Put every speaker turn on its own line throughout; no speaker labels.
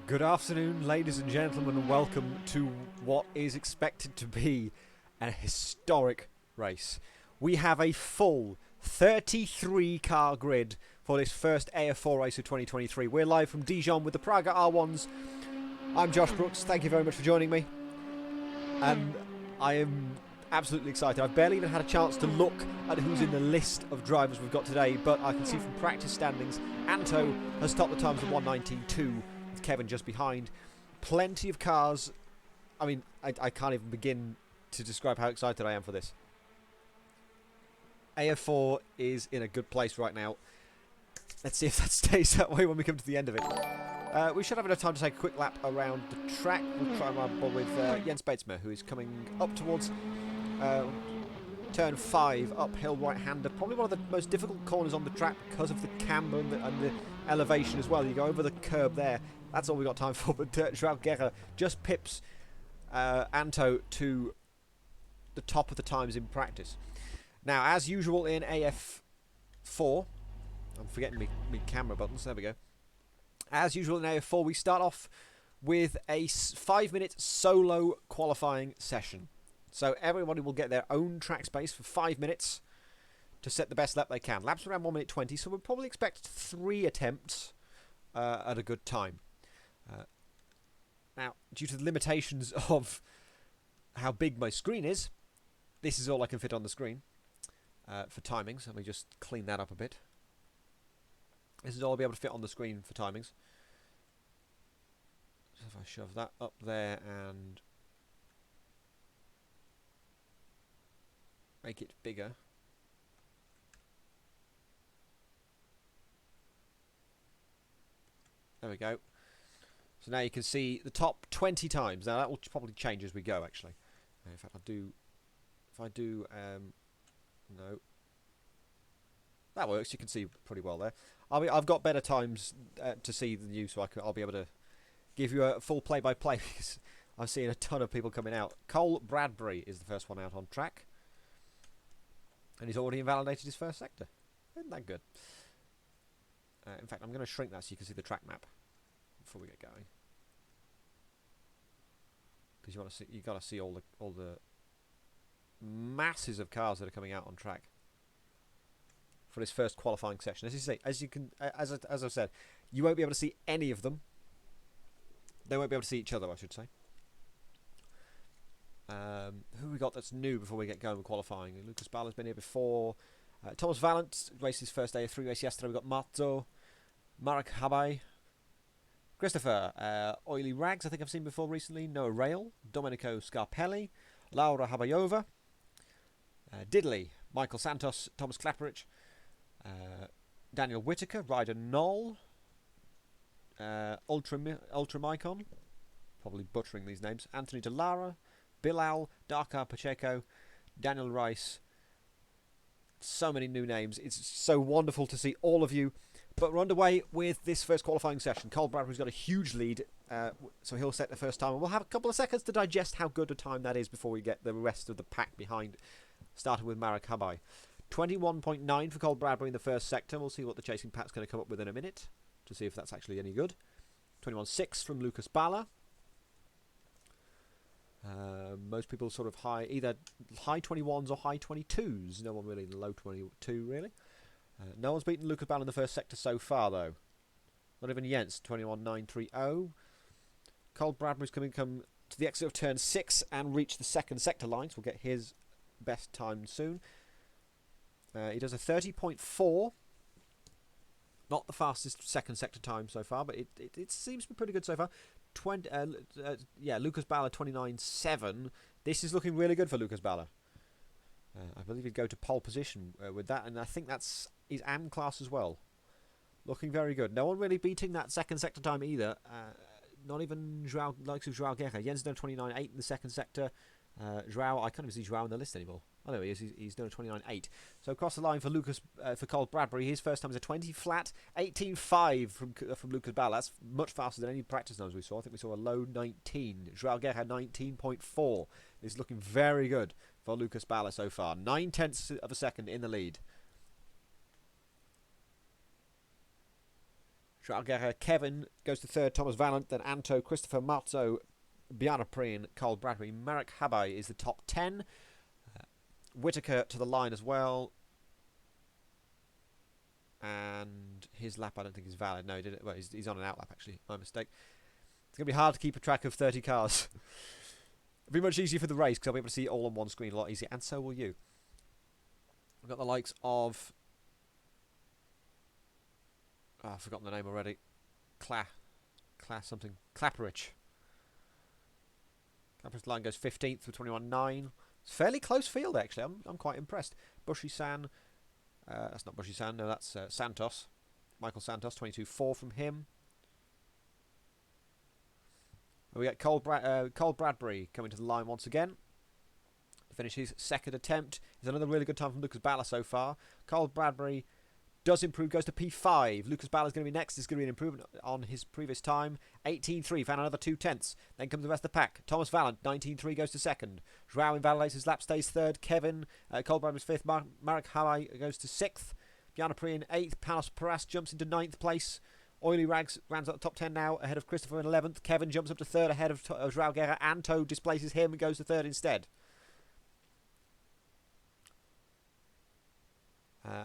Good afternoon, ladies and gentlemen, and welcome to what is expected to be a historic race. We have a full 33 car grid for this first AF4 race of 2023. We're live from Dijon with the Praga R1s. I'm Josh Brooks, thank you very much for joining me. And I am absolutely excited. I've barely even had a chance to look at who's in the list of drivers we've got today, but I can see from practice standings, Anto has topped the times of 1:19.2. Kevin just behind. Plenty of cars. I mean, I can't even begin to describe how excited I am for this. AF4 is in a good place right now. Let's see if that stays that way when we come to the end of it. We should have enough time to take a quick lap around the track. We'll try and run with Jens Batesma, who is coming up towards turn 5, uphill right-hander. Probably one of the most difficult corners on the track because of the camber and the elevation as well. You go over the curb there. That's all we got time for, but Joao Guerra just pips Anto to the top of the times in practice. Now, as usual in AF4, I'm forgetting me camera buttons, there we go. As usual in AF4, we start off with a 5-minute solo qualifying session. So everybody will get their own track space for 5 minutes to set the best lap they can. Laps around 1:20, so we'll probably expect 3 attempts at a good time. Now, due to the limitations of how big my screen is, this is all I can fit on the screen for timings. Let me just clean that up a bit. This is all I'll be able to fit on the screen for timings. So if I shove that up there and make it bigger. There we go. So now you can see the top 20 times. Now that will probably change as we go, actually. In fact, if I do, no. That works, you can see pretty well there. I've got better times to see than you, so I'll be able to give you a full play-by-play, because I'm seeing a ton of people coming out. Cole Bradbury is the first one out on track. And he's already invalidated his first sector. Isn't that good? In fact, I'm going to shrink that so you can see the track map before we get going. Because you got to see all the masses of cars that are coming out on track for this first qualifying session. As I've said, you won't be able to see any of them. They won't be able to see each other, I should say. Who we got that's new before we get going with qualifying? Lucas Balla's been here before. Thomas Valent raced his first AF3 race yesterday. We've got Marzo, Marek Habay, Christopher, Oily Rags, I think I've seen before recently. Noah Rail, Domenico Scarpelli, Laura Habayova, Diddley, Michael Santos, Thomas Klaperich, Daniel Whitaker, Ryder Knoll, Ultramicon, probably butchering these names, Anthony Delara, Bilal, Dakar Pacheco, Daniel Rice. So many new names. It's so wonderful to see all of you. But we're underway with this first qualifying session. Cole Bradbury's got a huge lead, so he'll set the first time. And we'll have a couple of seconds to digest how good a time that is before we get the rest of the pack behind, starting with Marek Habay. 21.9 for Cole Bradbury in the first sector. We'll see what the chasing pack's going to come up with in a minute to see if that's actually any good. 21.6 from Lucas Balla. Most people sort of either high 21s or high 22s. No one really in the low 22, really. No one's beaten Lucas Ball in the first sector so far, though. Not even Jens, 21.930. Cole Bradbury's come to the exit of turn 6 and reach the second sector line, so we'll get his best time soon. He does a 30.4. Not the fastest second sector time so far, but it seems to be pretty good so far. Lucas Balla 29.7. This is looking really good for Lucas Balla. I believe he'd go to pole position with that, and I think that's his AM class as well. Looking very good. No one really beating that second sector time either. Not even Joao, likes of Joao Guerra. Jens done 29.8 in the second sector. Joao, I can't even see Joao on the list anymore. Oh, no, he is. He's done a 29.8. So across the line for Cole Bradbury, his first time is a 20 flat, 18.5 from Lucas Ball. That's much faster than any practice numbers we saw. I think we saw a low 19. Joao Guerra 19.4. This is looking very good for Lucas Balla so far. 9/10 of a second in the lead. Joao Guerra, Kevin goes to third, Thomas Vallant, then Anto, Christopher, Marzo, Bjarne Preen, Cole Bradbury, Marek Habai is the top 10. Whitaker to the line as well. And his lap I don't think is valid. No, he did it. Well, he's on an out lap actually. My mistake. It's going to be hard to keep a track of 30 cars. It'll be much easier for the race because I'll be able to see it all on one screen a lot easier. And so will you. We've got the likes of... Oh, I've forgotten the name already. Something. Clapperich. Clapperich line goes 15th with 21.9. It's a fairly close field actually. I'm quite impressed. Bushy-san. That's not Bushy-san. No, that's Santos. Michael Santos, 22.4 from him. And we get Cole Bradbury coming to the line once again. To finish his second attempt. It's another really good time from Lucas Balla so far. Cole Bradbury does improve, goes to P5. Lucas Balla is going to be next. It's going to be an improvement on his previous time. 18.3, found another 2/10. Then comes the rest of the pack. Thomas Vallant, 19.3, goes to second. Joao invalidates his lap, stays third. Kevin, Cole Bradbury's fifth. Marek Habai goes to sixth. Bjarne Preen, eighth. Panos Paras jumps into ninth place. Oily Rags rounds out the top 10 now, ahead of Christopher in 11th. Kevin jumps up to third, ahead of Joao Guerra. Anto displaces him and goes to third instead.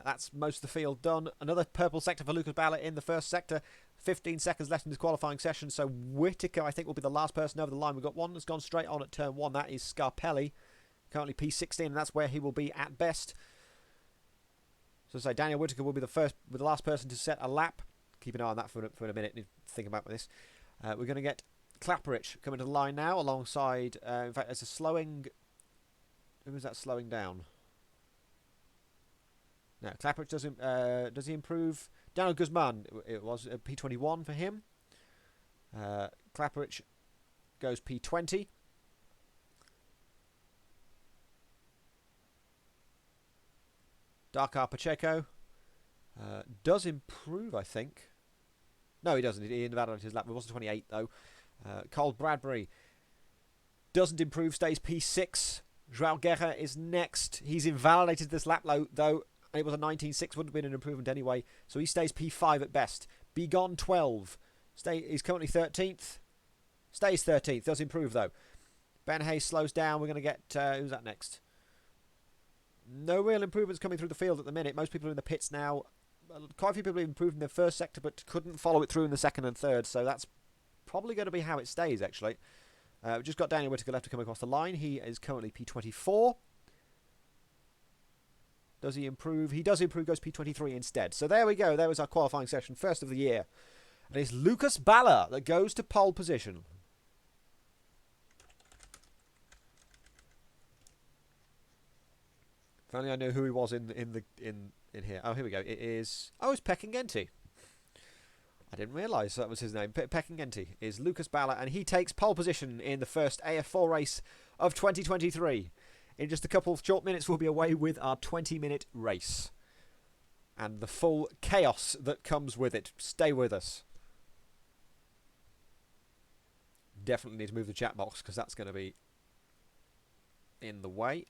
That's most of the field done. Another purple sector for Lucas Balla in the first sector. 15 seconds left in his qualifying session. So Whitaker, I think, will be the last person over the line. We've got one that's gone straight on at turn 1. That is Scarpelli. Currently P16, and that's where he will be at best. So say Daniel Whitaker will be the last person to set a lap. Keep an eye on that for a minute. Need to think about this. We're going to get Clapperich coming to the line now alongside... in fact, there's a slowing... Who is that slowing down? No, Clapperich does he improve? Daniel Guzman, it was P21 for him. Clapperich goes P20. Dakar Pacheco does improve, I think. No, he doesn't. He invalidated his lap. It wasn't 28 though. Cole Bradbury doesn't improve, stays P6. Joao Guerra is next. He's invalidated this lap though. It was a 19.6, would have been an improvement anyway. So he stays P5 at best. Bigon 12. He's currently 13th. Stays 13th. Does improve though. Ben Hayes slows down. We're going to get... who's that next? No real improvements coming through the field at the minute. Most people are in the pits now. Quite a few people have improved in their first sector but couldn't follow it through in the second and third. So that's probably going to be how it stays actually. We've just got Daniel Whitaker left to come across the line. He is currently P24. Does he improve? He does improve, goes P23 instead. So there we go. There was our qualifying session, first of the year. And it's Lucas Balla that goes to pole position. If only I knew who he was in here. Oh, here we go. It is... Oh, it's Pekingenti. I didn't realise that was his name. Pekingenti is Lucas Balla, and he takes pole position in the first AF4 race of 2023. In just a couple of short minutes, we'll be away with our 20-minute race. And the full chaos that comes with it. Stay with us. Definitely need to move the chat box, because that's going to be in the way.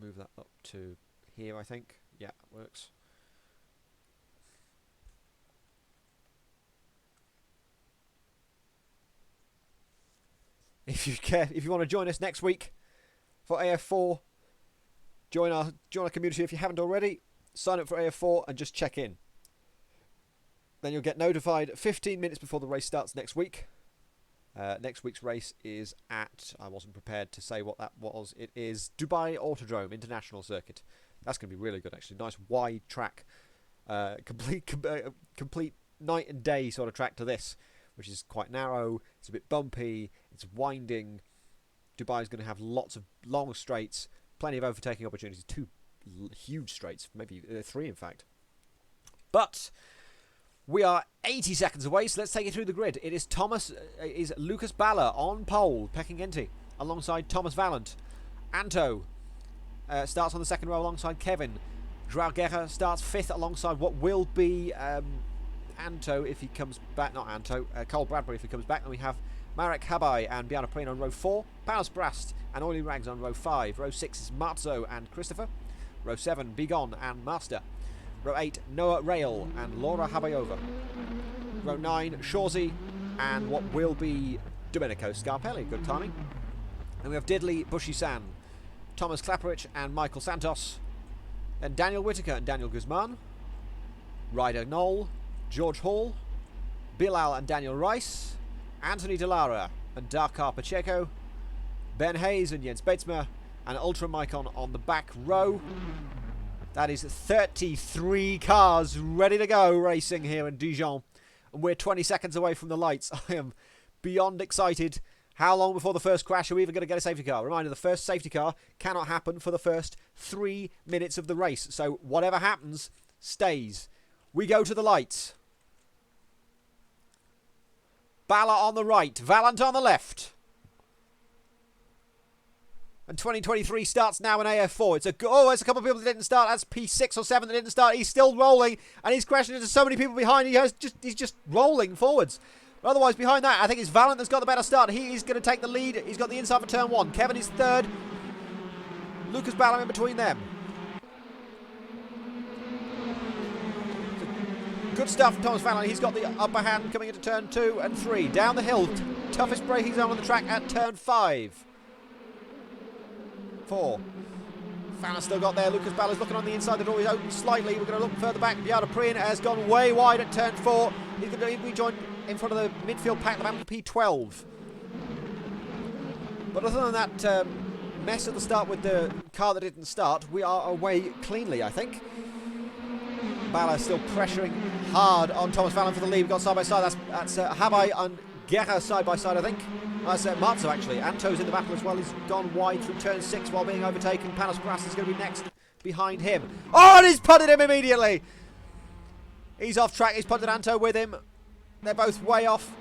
Move that up to here, I think. Yeah, it works. If you want to join us next week for AF4, join our community if you haven't already. Sign up for AF4 and just check in. Then you'll get notified 15 minutes before the race starts next week. Next week's race is at... I wasn't prepared to say what that was. It is Dubai Autodrome International Circuit. That's going to be really good, actually. Nice wide track. Complete night and day sort of track to this, which is quite narrow. It's a bit bumpy. It's winding. Dubai is going to have lots of long straights, plenty of overtaking opportunities. 2 huge straights, maybe 3 in fact. But we are 80 seconds away, so let's take it through the grid. It is Lucas Balla on pole, Pekingenti, alongside Thomas Vallant. Anto starts on the second row alongside Kevin. Joao Guerra starts 5th alongside what will be Anto if he comes back. Not Anto, Cole Bradbury if he comes back. And we have Marek Habai and Bjarne Preen on row 4. Panos Brast and Oily Rags on row 5. Row 6 is Marzo and Christopher. Row 7, Dijon and Master. Row 8, Noah Rail and Laura Habayova. Row 9, Shorzy and what will be Domenico Scarpelli. Good timing. And we have Diddley Bushy-San, Thomas Klaperich and Michael Santos. Then Daniel Whitaker and Daniel Guzman. Ryder Knoll, George Hall, Bilal and Daniel Rice, Anthony Delara and Dakar Pacheco, Ben Hayes and Jens Beitzmer, and Ultra Micon on the back row. That is 33 cars ready to go racing here in Dijon. And we're 20 seconds away from the lights. I am beyond excited. How long before the first crash are we even going to get a safety car? Reminder, the first safety car cannot happen for the first 3 minutes of the race. So whatever happens, stays. We go to the lights. Bala on the right, Valant on the left. And 2023 starts now in AF4. There's a couple of people that didn't start. That's P6 or 7 that didn't start. He's still rolling, and he's crashing into so many people behind. He's just rolling forwards. But otherwise, behind that, I think it's Valant that's got the better start. He is going to take the lead. He's got the inside for turn 1. Kevin is third. Lucas Bala in between them. Good stuff from Thomas Valant. He's got the upper hand coming into turn 2 and 3. Down the hill. Toughest braking zone on the track at turn 5. 4. Fallon's still got there. Lucas Balla's looking on the inside. The door is open slightly. We're going to look further back. Biada Prien has gone way wide at turn 4. He's going to rejoin in front of the midfield pack, the man with P12. But other than that mess at the start with the car that didn't start, we are away cleanly, I think. Bala still pressuring hard on Thomas Fallon for the lead. We've got side by side. That's Habai and Guerra side by side, I think. That's Marzo actually. Anto's in the battle as well. He's gone wide through turn 6 while being overtaken. Panos Barras is going to be next behind him. Oh, and he's punted him immediately. He's off track. He's punted Anto with him. They're both way off.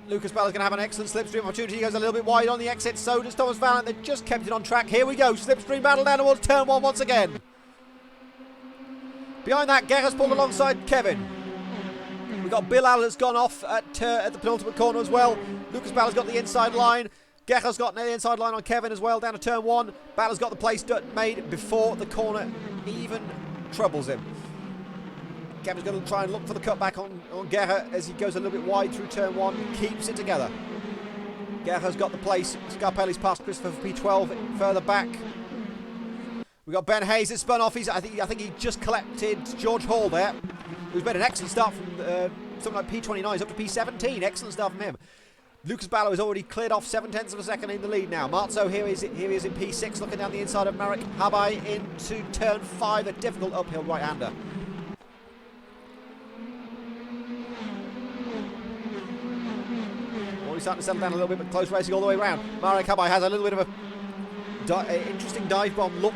Lucas Bella's going to have an excellent slipstream opportunity. He goes a little bit wide on the exit. So does Thomas Fallon. They just kept it on track. Here we go. Slipstream battle down towards turn 1 once again. Behind that, Guerra's pulled alongside Kevin. We've got Bilal that's gone off at the penultimate corner as well. Lucas Bella's got the inside line. Guerra's got the inside line on Kevin as well down to turn 1. Bella's got the place made before the corner even troubles him. Kevin's going to try and look for the cutback on Guerra as he goes a little bit wide through turn 1. Keeps it together. Guerra's got the place. Scarpelli's past Christopher for P12 further back. We've got Ben Hayes that spun off. I think he just collected George Hall there, who's made an excellent start from something like P29 up to P17. Excellent start from him. Lucas Ballo has already cleared off 0.7 of a second in the lead now. Marzo here he is in P6, looking down the inside of Marek Habai into turn 5, a difficult uphill right-hander. Already starting to settle down a little bit, but close racing all the way around. Marek Habai has a little bit of a interesting dive bomb look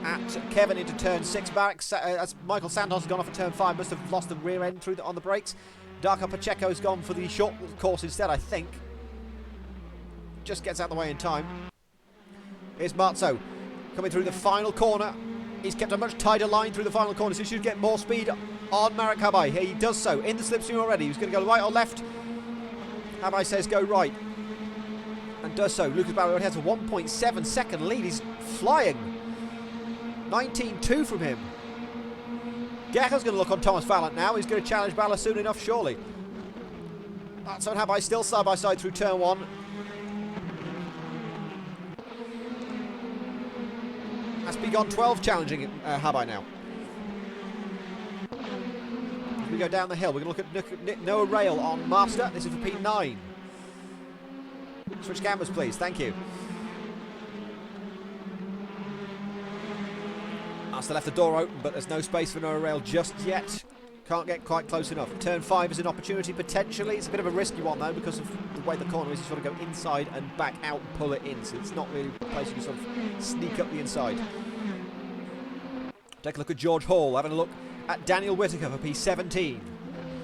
at Kevin into turn 6. As Michael Santos has gone off at turn 5, must have lost the rear end on the brakes. Darko Pacheco's gone for the short course instead, I think. Just gets out of the way in time. Here's Marzo coming through the final corner. He's kept a much tighter line through the final corner, so he should get more speed on Marek Habai. He does so in the slipstream already. He's going to go right or left. Habai says go right, and does so. Lucas Barry has a 1.7 second lead. He's flying. 19.2 from him. Guerra's going to look on Thomas Fallon now. He's going to challenge Bala soon enough, surely. That's on Habai, still side by side through turn 1. That's Bigon 12 challenging Habai now. As we go down the hill, we're going to look at Noah Rail on Master. This is for P9. Switch cameras, please. Thank you. Master left the door open, but there's no space for Noah Rail just yet. Can't get quite close enough. Turn 5 is an opportunity, potentially. It's a bit of a risky one, though, because of the way the corner is. You sort of go inside and back out and pull it in, so it's not really a place you can sort of sneak up the inside. Take a look at George Hall, having a look at Daniel Whitaker for P17.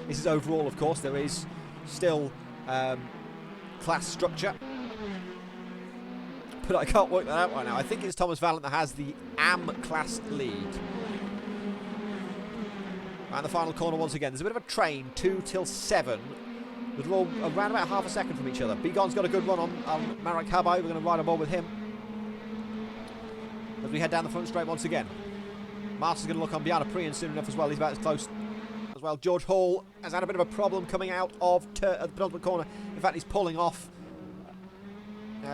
This is overall, of course. There is still class structure, but I can't work that out right now. I think it's Thomas Vallant that has the AM class lead. And the final corner once again. There's a bit of a train, 2 till 7. We're all around about half a second from each other. Bigon's got a good run on Marek Habai. We're going to ride a ball with him. as we head down the front straight once again. Master's going to look on Bianaprian soon enough as well. He's about as close as well. George Hall has had a bit of a problem coming out of the penultimate corner. In fact, he's pulling off.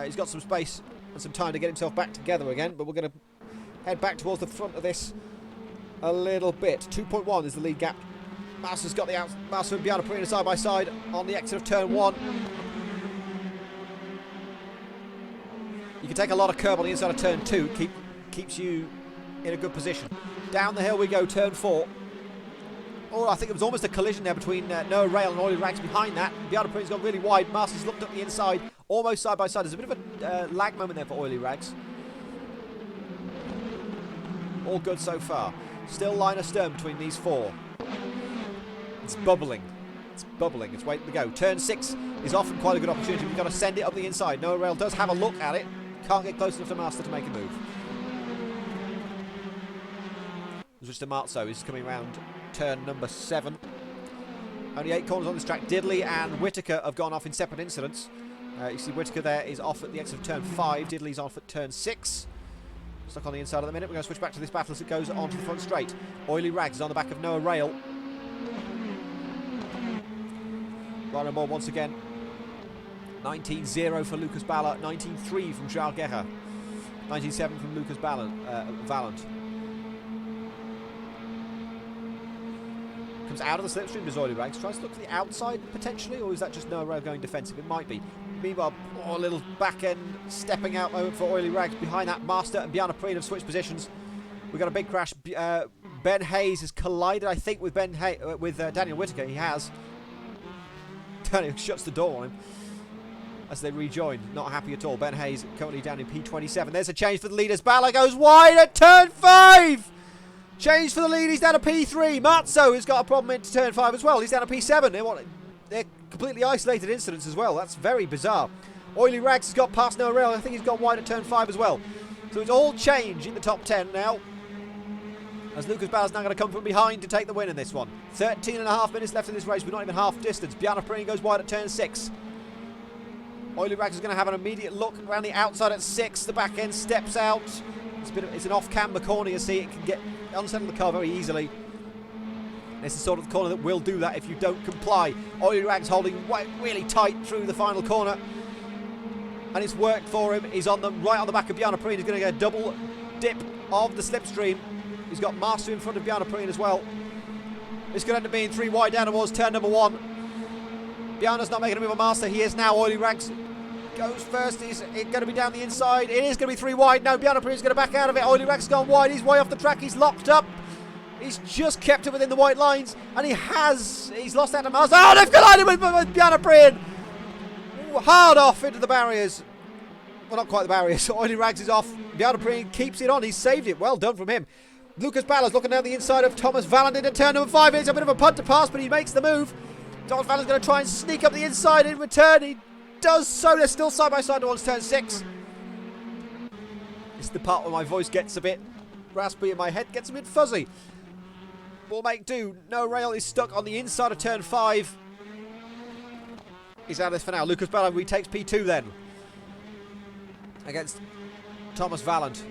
He's got some space and some time to get himself back together again, but we're going to head back towards the front of this a little bit. 2.1 is the lead gap. Master's got the out. Master and Bianaprian side by side on the exit of turn 1. You can take a lot of curb on the inside of turn 2. Keeps you in a good position. Down the hill we go, turn 4. Oh, I think it was almost a collision there between Noah Rail and Oily Rags behind that. Bianaprian's gone really wide. Master's looked up the inside, almost side by side. There's a bit of a lag moment there for Oily Rags. All good so far. Still line astern between these 4. It's bubbling. It's bubbling. It's waiting to go. Turn 6 is often quite a good opportunity. We've got to send it up the inside. Noah Rail does have a look at it. Can't get close enough to Master to make a move. Mr. Marzo is coming round turn number 7. Only 8 corners on this track. Diddley and Whittaker have gone off in separate incidents. You see Whittaker there is off at the exit of turn 5. Diddley's off at turn 6. Stuck on the inside at the minute. We're going to switch back to this battle as it goes on to the front straight. Oily Rags is on the back of Noah Rail. Right on board once again. 19-0 for Lucas Balla. 19-3 from Charles Guerra. 19-7 from Lucas Valant. Comes out of the slipstream, does Oily Rags. Tries to look to the outside potentially, or is that just Noah Rail going defensive? It might be. Meanwhile, a little back end stepping out moment for Oily Rags. Behind that, Master and Bianaprian have switched positions. We've got a big crash. Ben Hayes has collided, I think, with Daniel Whittaker. He has. Daniel shuts the door on him as they rejoin. Not happy at all. Ben Hayes currently down in P27. There's a change for the leaders. Balla goes wide at turn 5. Change for the lead. He's down to P3. Matzo has got a problem into turn 5 as well. He's down to P7. They're completely isolated incidents as well. That's very bizarre. Oily Rags has got past Noah Rail. I think he's gone wide at turn 5 as well. So it's all change in the top 10 now, as Lucas Balla's now going to come from behind to take the win in this one. 13.5 minutes left in this race. We're not even half distance. Bianaprian goes wide at turn 6. Oily Rags is going to have an immediate look around the outside at 6. The back end steps out. It's an off-camber corner, you see. It can get unsettle the car very easily. This is sort of the corner that will do that if you don't comply. Oily Rags holding really tight through the final corner. And it's worked for him. He's right on the back of Bianaprian. He's going to get a double dip of the slipstream. He's got Master in front of Bianaprian as well. This could end up being 3 wide down towards turn number 1. Biana's not making a move on Master. He is now. Oily Rags goes first. He's going to be down the inside. It is going to be 3 wide. No, Bianaprian's going to back out of it. Oily Rags has gone wide. He's way off the track. He's locked up. He's just kept it within the white lines. And he's lost out to Master. Oh, they've collided with Bianaprian. Hard off into the barriers. Well, not quite the barriers. Oily Rags is off. Bianaprian keeps it on. He's saved it. Well done from him. Lucas Balla's looking down the inside of Thomas Valant into turn number 5. It's a bit of a punt to pass, but he makes the move. Thomas Valant's going to try and sneak up the inside in return. He does so. They're still side by side towards turn 6. This is the part where my voice gets a bit raspy and my head gets a bit fuzzy. We'll make do. No Rail is stuck on the inside of turn 5. He's out of this for now. Lucas Balla retakes P2 then against Thomas Valant,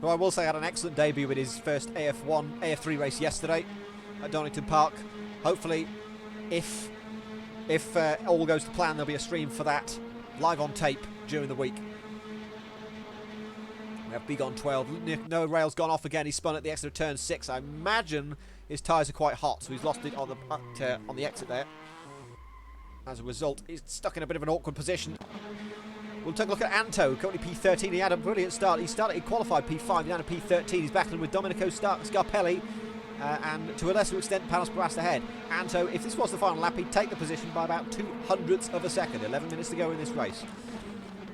who I will say had an excellent debut with his first AF3 race yesterday at Donington Park. Hopefully, if all goes to plan, there'll be a stream for that live on tape during the week. We have Big on 12. No Rail's gone off again. He's spun at the exit of turn 6. I imagine his tyres are quite hot, so he's lost it on the exit there. As a result, he's stuck in a bit of an awkward position. We'll take a look at Anto, currently P13. He had a brilliant start. He qualified P5, down to P13. He's battling with Domenico Scarpelli and to a lesser extent Panos Barras ahead. Anto, if this was the final lap, he'd take the position by about 200ths of a second. 11 minutes to go in this race.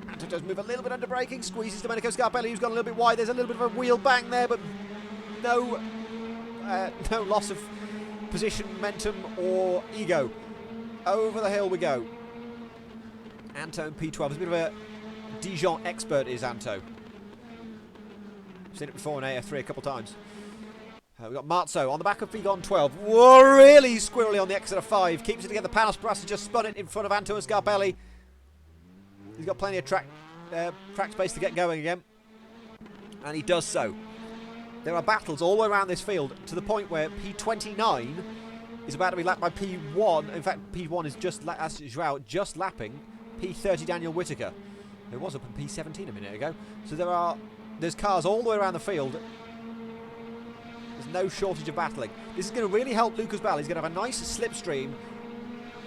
Anto does move a little bit under braking, squeezes Domenico Scarpelli, who's gone a little bit wide. There's a little bit of a wheel bang there, but no loss of position, momentum or ego. Over the hill we go. Anto in P12 is a bit of a Dijon expert, is Anto. Seen it before in AF3 a couple of times. We've got Marzo on the back of Vigon 12. Whoa, really squirrely on the exit of 5. Keeps it together. Panos Barras has just spun it in front of Anto and Scarpelli. He's got plenty of track track space to get going again. And he does so. There are battles all the way around this field to the point where P29 is about to be lapped by P1. In fact, P1 is just lapping P30 Daniel Whittaker, who was up in P17 a minute ago. So there's cars all the way around the field. There's no shortage of battling. This is going to really help Lucas Ball. He's going to have a nice slipstream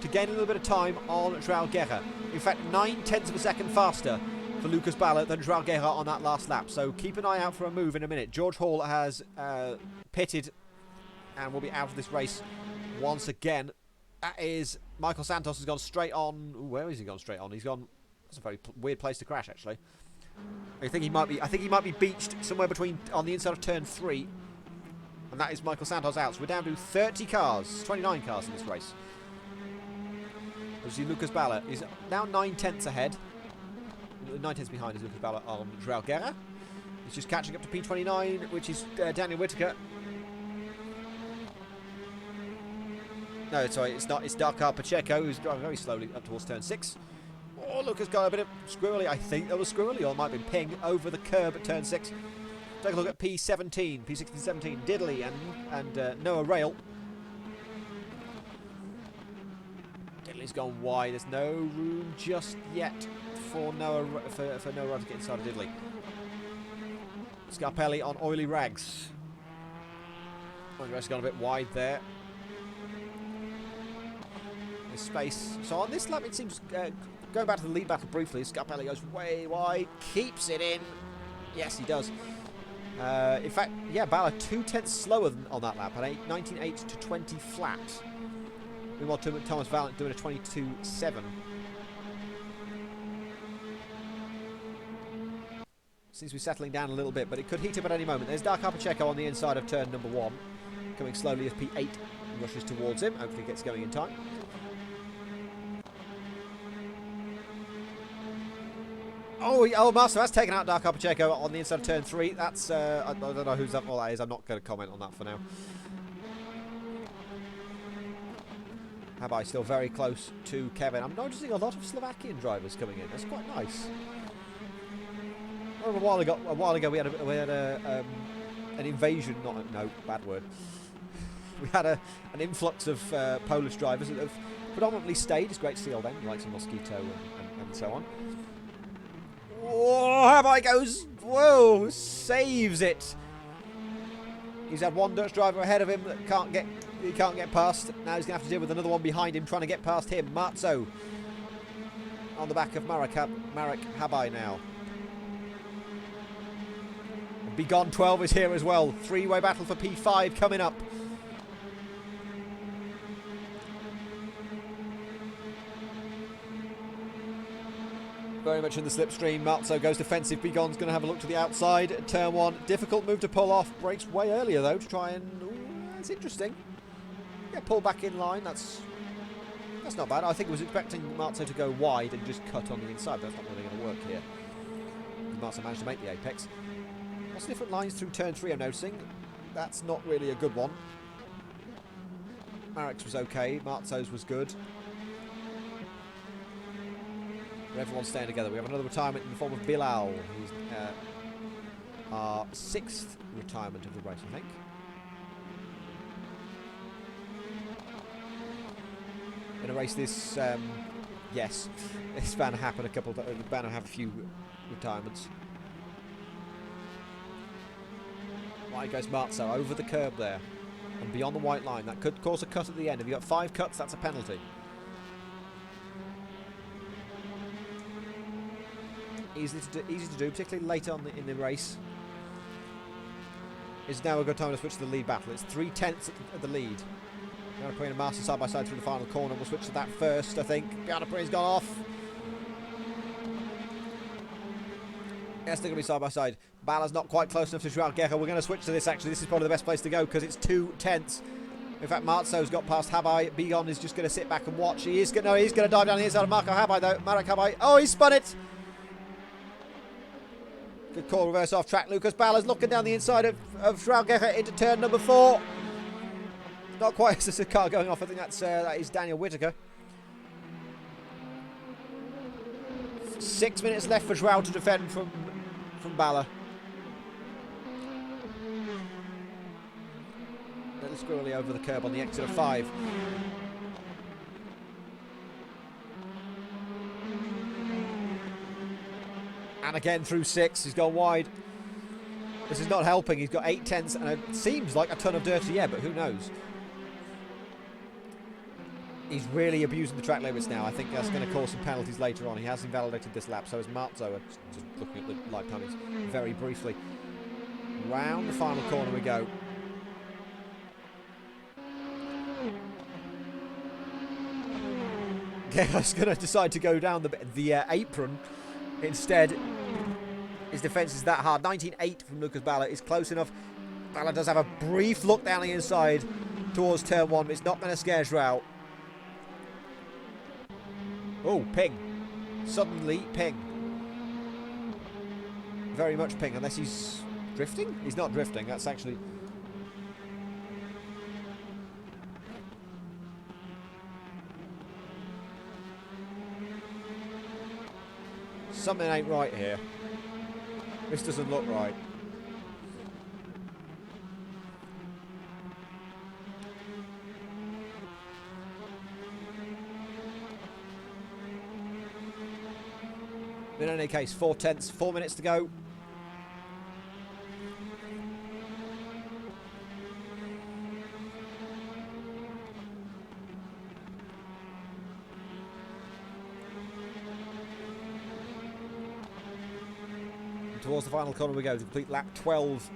to gain a little bit of time on João Guerra. In fact, 9/10 of a second faster for Lucas Ball than João Guerra on that last lap. So keep an eye out for a move in a minute. George Hall has pitted and will be out of this race once again. That is Michael Santos has gone straight on. Ooh, where has he gone straight on? He's gone. That's a very weird place to crash, actually. I think he might be beached somewhere on the inside of turn 3, and that is Michael Santos out. So we're down to 30 cars, 29 cars in this race. Obviously, Lucas Ball is now 9/10 ahead. 9/10 behind is Lucas Ball on João Guerra. He's just catching up to P29, which is Daniel Whittaker. No, sorry, it's not. It's Dakar Pacheco, who's driving very slowly up towards turn 6. Oh, look, has got a bit of squirrely. I think that was squirrely, or it might have been ping over the curb at turn 6. Take a look at P17, P16-17, Diddley and Noah Rail. Diddley's gone wide. There's no room just yet for Noah for Noah to get inside of Diddley. Scarpelli on Oily Rags. Oily Rags has gone a bit wide there. There's space. So on this lap, it seems, going back to the lead battle briefly, Scarpelli goes way wide, keeps it in. Yes, he does. In fact, yeah, Balla 2/10 slower on that lap, at 19.8 to 20 flat. Meanwhile, Thomas Valent doing a 22.7. Seems to be settling down a little bit, but it could heat up at any moment. There's Dakar Pacheco on the inside of turn number 1, coming slowly as P8 rushes towards him. Hopefully gets going in time. Oh, Master has taken out Dakar Pacheco on the inside of turn 3. That's, I don't know whose that is. I'm not going to comment on that for now. Habai still very close to Kevin. I'm noticing a lot of Slovakian drivers coming in. That's quite nice. A while ago we had an invasion. No, bad word. We had an influx of Polish drivers that have predominantly stayed. It's great to see all them, like some Mosquito and so on. Oh, Habai goes, whoa, saves it. He's had one Dutch driver ahead of him that he can't get past. Now he's going to have to deal with another one behind him trying to get past him. Marzo on the back of Marek Habai now. And Begone 12 is here as well. Three-way battle for P5 coming up. Very much in the slipstream. Marzo goes defensive. Begone's going to have a look to the outside. Turn 1. Difficult move to pull off. Breaks way earlier, though, to try and... Ooh, that's interesting. Yeah, pull back in line. That's not bad. I think I was expecting Marzo to go wide and just cut on the inside. That's not really going to work here. Marzo managed to make the apex. Lots of different lines through turn 3, I'm noticing. That's not really a good one. Marek's was okay. Marzo's was good. But everyone's staying together. We have another retirement in the form of Bilal, who's our 6th retirement of the race, I think. In a race this, yes, it's bound to happen. Bound to have a few retirements. Wide goes Marzo over the curb there and beyond the white line. That could cause a cut at the end. If you got 5 cuts, that's a penalty. Easy to do, particularly later on in the race. It's now a good time to switch to the lead battle. It's 3/10 at the lead. Bianapri and Master side by side through the final corner. We'll switch to that first, I think. Bianapri's gone off. Yeah, still going to be side by side. Balla's not quite close enough to João Guerra. We're going to switch to this, actually. This is probably the best place to go because it's 2/10. In fact, Marzo's got past Habai. Bigon is just going to sit back and watch. He's going to dive down the inside of Marco Habai, though. Marek Habai. Oh, he spun it. Good call, reverse off track. Lucas Balla's looking down the inside of João Guerra into turn number 4. Not quite as a car going off. I think that is Daniel Whittaker. 6 minutes left for Joao to defend from Bala. Little squirrely over the curb on the exit of 5. And again through 6. He's gone wide. This is not helping. He's got 8 tenths and it seems like a ton of dirty air, but who knows? He's really abusing the track limits now. I think that's going to cause some penalties later on. He has invalidated this lap, so is Marzo. Just looking at the live timings very briefly. Round the final corner we go. Guerra's going to decide to go down the apron instead. His defence is that hard. 19.8 from Lucas Bala is close enough. Bala does have a brief look down the inside towards turn 1, but it's not going to scare Joao. Oh, ping. Suddenly, ping. Very much ping, unless he's drifting? He's not drifting, that's actually... Something ain't right here. This doesn't look right. In any case, 4 tenths, 4 minutes to go. And towards the final corner we go to complete lap 12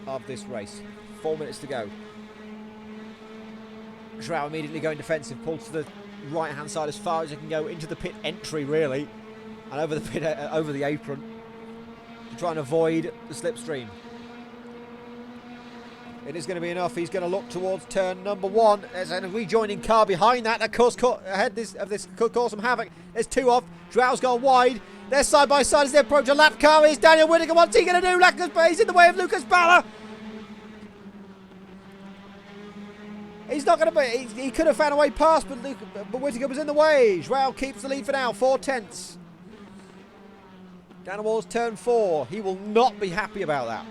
of this race. 4 minutes to go. Joao immediately going defensive, pulls to the right hand side as far as he can go into the pit entry really, and over the pit, over the apron to try and avoid the slipstream. It is going to be enough. He's going to look towards turn number 1. There's a rejoining car behind that. Of course, ahead of this could cause some havoc. There's 2 off. Joao's gone wide. They're side by side as they approach a lap car. Is Daniel Whittaker. What's he going to do? He's in the way of Lucas Bala. He's not going to be... He could have found a way past, but Whittaker was in the way. Joao keeps the lead for now. 4 tenths. Down towards turn 4. He will not be happy about that.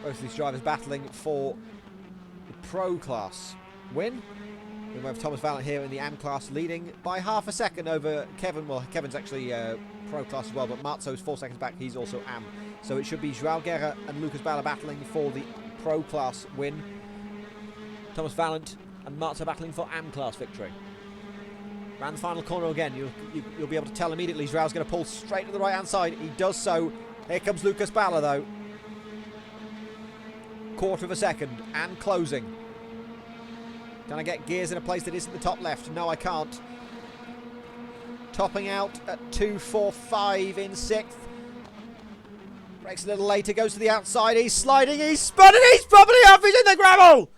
Both of these drivers battling for the Pro Class win. We have Thomas Valent here in the AM Class leading by half a second over Kevin. Well, Kevin's actually Pro Class as well, but Marzo's 4 seconds back. He's also AM. So it should be Joao Guerra and Lucas Bala battling for the Pro Class win. Thomas Valent and Marzo battling for AM Class victory. Round the final corner again. You'll be able to tell immediately Joao's going to pull straight to the right-hand side. He does so. Here comes Lucas Bala, though. Quarter of a second and closing. Can I get gears in a place that isn't the top left? No, I can't. Topping out at 2.45 in 6th. Breaks a little later, goes to the outside. He's sliding, he's spun, and he's probably off. He's in the gravel.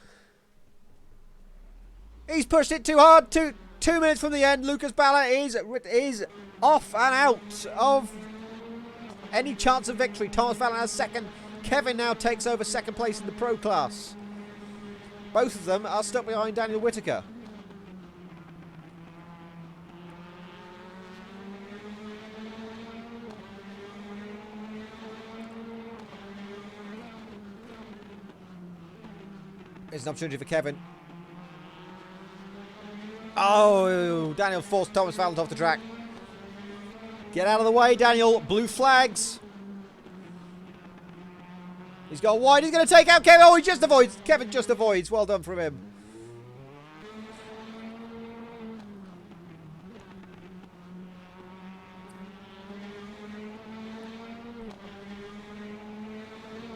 He's pushed it too hard. 2 minutes from the end. Lucas Bala is off and out of any chance of victory. Thomas Valent has second. Kevin now takes over second place in the Pro Class. Both of them are stuck behind Daniel Whittaker. Here's an opportunity for Kevin. Oh, Daniel forced Thomas Valent off the track. Get out of the way, Daniel. Blue flags. He's gone wide. He's going to take out Kevin. Oh, he just avoids. Kevin just avoids. Well done from him.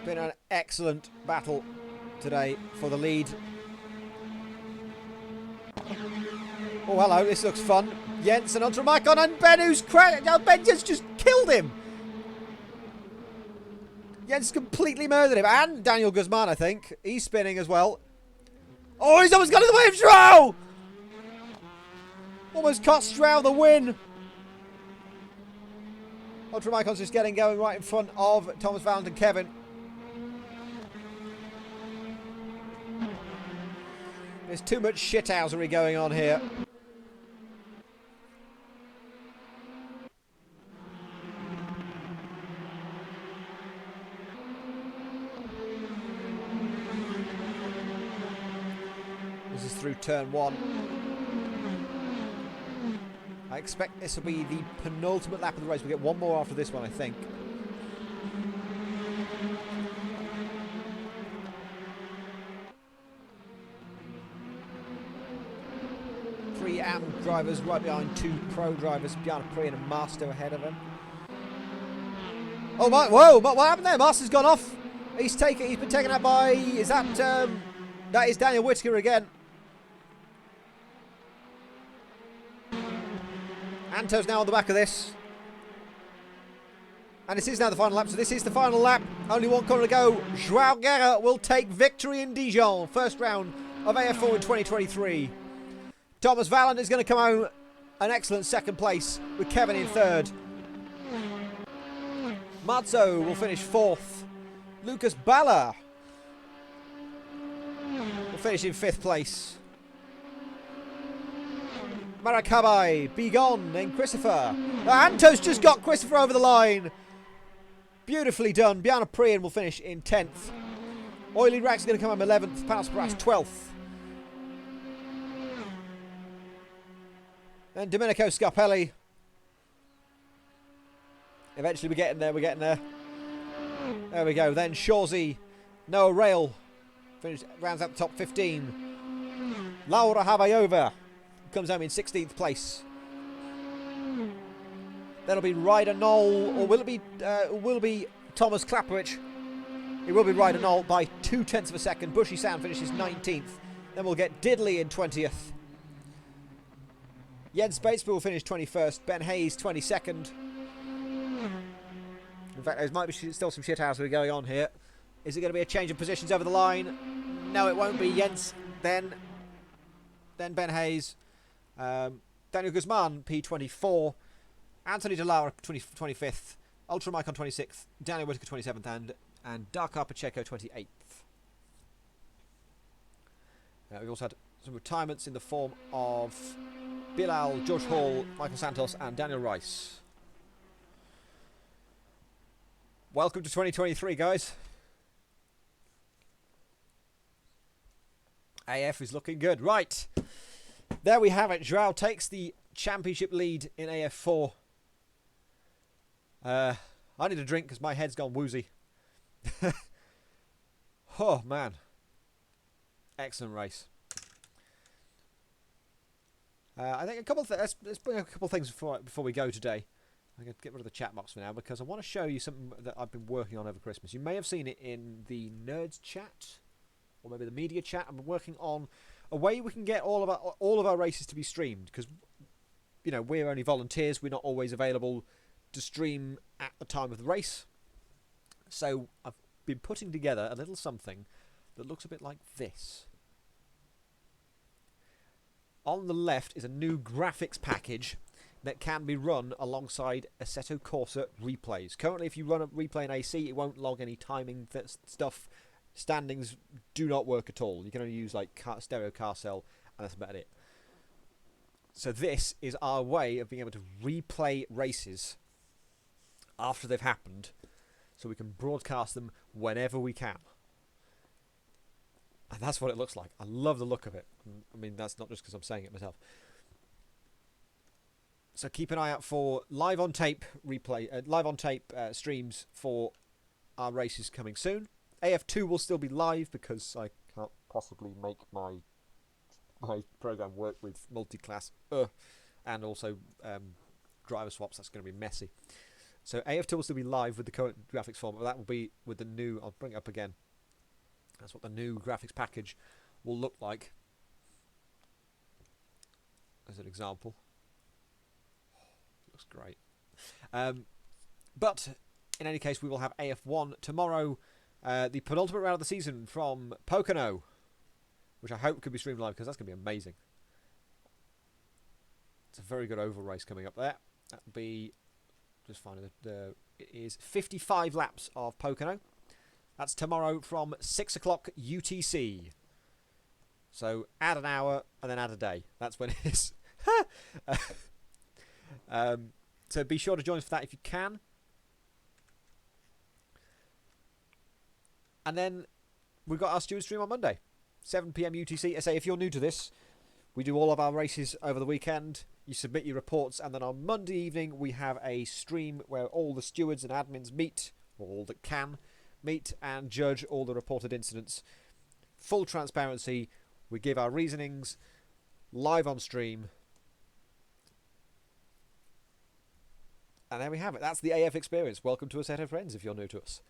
Been an excellent battle today for the lead. Oh, hello. This looks fun. Jensen onto Maicon and Ben, who's cracked. Ben just killed him. Jens completely murdered him. And Daniel Guzman, I think. He's spinning as well. Oh, he's almost got in the way of Joao! Almost cost Joao the win. Ultramicon's just getting going right in front of Thomas Valent and Kevin. There's too much shithousery going on here. This is through turn 1. I expect this will be the penultimate lap of the race. We'll get one more after this one, I think. Three AM drivers right behind 2 pro drivers, Bjarne Prien and Master ahead of him. Oh my! Whoa! What happened there? Master's gone off. He's been taken out by. Is that? That is Daniel Whittaker again. Anto's now on the back of this. And this is now the final lap, so this is the final lap. Only one corner to go. João Guerra will take victory in Dijon. First round of AF4 in 2023. Thomas Valent is going to come home an excellent second place with Kevin in third. Mazzo will finish 4th. Lucas Balla will finish in 5th place. Marakabai, Bigon, and Christopher. Anto's just got Christopher over the line. Beautifully done. Bjarne Prien will finish in 10th. Oily Rags is going to come home 11th. Panos Paras 12th. And Domenico Scarpelli. Eventually we're getting there, There we go. Then Shorzy, Noah Rail rounds out the top 15. Laura Havayova comes home in 16th place. That'll be Ryder Knoll, or will it be Thomas Klaprich? It will be Ryder Knoll by 0.2 of a second. Bushy Sound finishes 19th. Then we'll get Diddley in 20th. Jens Batesby will finish 21st. Ben Hayes 22nd. In fact, there might be still some shithousery going on here. Is it going to be a change of positions over the line? No, it won't be. Jens, then Ben Hayes. Daniel Guzman, P24. Anthony De Laura, 25th. Ultramicon, 26th. Daniel Whittaker, 27th. And Dakar Pacheco, 28th. We've also had some retirements in the form of Bilal, George Hall, Michael Santos, and Daniel Rice. Welcome to 2023, guys. AF is looking good. Right. There we have it. João takes the championship lead in AF4. I need a drink because my head's gone woozy. Oh, man. Excellent race. I think let's bring a couple of things before we go today. I'm going to get rid of the chat box for now because I want to show you something that I've been working on over Christmas. You may have seen it in the Nerds chat or maybe the media chat. I've been working on a way we can get all of our races to be streamed because, you know, we're only volunteers. We're not always available to stream at the time of the race. So I've been putting together a little something that looks a bit like this. On the left is a new graphics package that can be run alongside Assetto Corsa replays. Currently, if you run a replay in AC, it won't log any timing stuff. Standings do not work at all. You can only use like stereo car cell, and that's about it. So this is our way of being able to replay races after they've happened, so we can broadcast them whenever we can. And that's what it looks like. I love the look of it. I mean, that's not just because I'm saying it myself. So keep an eye out for live on tape streams for our races coming soon. AF2 will still be live because I can't possibly make my program work with multi-class and also driver swaps. That's going to be messy. So AF2 will still be live with the current graphics format. That will be with the new. I'll bring it up again. That's what the new graphics package will look like. As an example. Looks great. But in any case, we will have AF1 tomorrow. The penultimate round of the season from Pocono, which I hope could be streamed live because that's going to be amazing. It's a very good oval race coming up there. That'll be just finding it is 55 laps of Pocono. That's tomorrow from 6 o'clock UTC. So add an hour and then add a day. That's when it is. So be sure to join us for that if you can. And then we've got our steward stream on Monday, 7 PM UTC. I say if you're new to this, we do all of our races over the weekend. You submit your reports, and then on Monday evening we have a stream where all the stewards and admins meet, or all that can meet, and judge all the reported incidents. Full transparency. We give our reasonings live on stream. And there we have it. That's the AF experience. Welcome to Assetto Friends if you're new to us.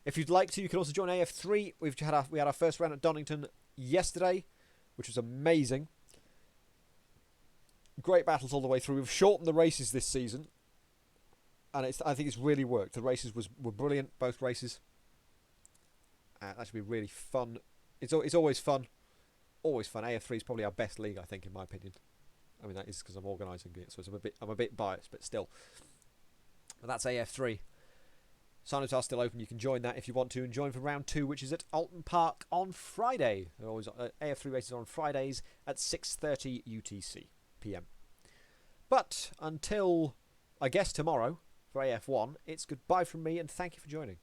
If you'd like to, you can also join AF3. We had our first round at Donington yesterday, which was amazing. Great battles all the way through. We've shortened the races this season, and I think it's really worked. The races were brilliant, both races. That should be really fun. It's always fun. Always fun. AF3 is probably our best league, I think, in my opinion. I mean, that is because I'm organising it, so I'm a bit biased, but still. But that's AF3. Sign-ups are still open. You can join that if you want to, and join for round 2, which is at Alton Park on Friday. They're always AF3 races on Fridays at 6:30 UTC PM. But until I guess tomorrow for AF1, it's goodbye from me, and thank you for joining.